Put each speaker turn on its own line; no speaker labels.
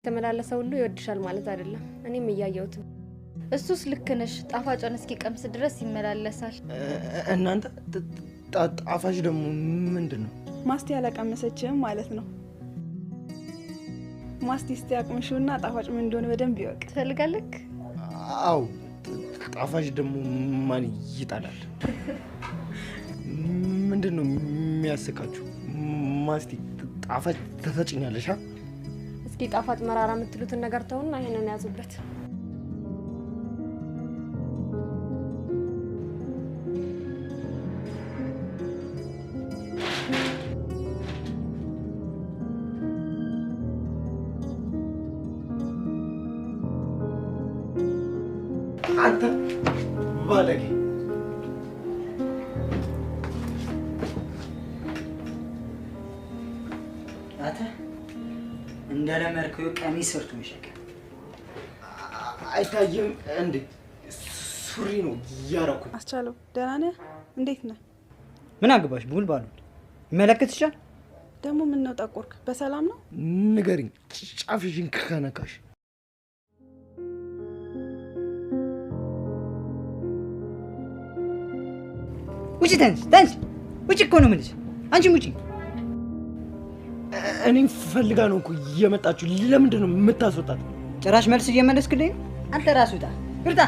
ተመላለሰው ሁሉ ይወድሻል ማለት አይደለም እኔም እያየሁት እሱስ ልክ ነሽ ጣፋጯን እስኪ ቀምስ ድረስ ይመላለሳል
እናንተ ጣፋጭ ደግሞ ምንድነው
ማስቲ ያላቀመሰችም ማለት ነው ማስቲ እስቲ አቅምሽውና ጣፋጭ ምን እንደሆነ በደንብ ይወቅ
ትፈልጋለህ
አው ጣፋጭ ደግሞ ማን ይጣላል ምንድነው የሚያስቃችሁ ማስቲ ጣፋጭ ተሰጭኛለሽ
እስኪ ጣፋጭ መራራ የምትሉትን ነገር ተውና ይሄንን ያዙበት
አንተ ባለጌ
አተ እንደለመድከው ቀሚስ ሰርቶ መሸከ
አይታየም እንዴ ሱሪ ነው ያረኩት
አስቻለው ደህና ነህ እንዴት ነህ
ምን አግባሽ ቡልባሉ ይመለከትሻል
ደግሞ ምን ነው ጠቆርክ በሰላም ነው
ንገሪኝ ጫፍሽን ከነካሽ
ውጪ ተንስ ውጪ እኮ ነው የምልሽ አንቺም ውጪ
እኔ ፈልጋ ነው እኮ እየመጣችሁ ለምንድን ነው የምታስወጣት
ጭራሽ መልስ እየመለስክልኝ አንተ ራስህ ውጣ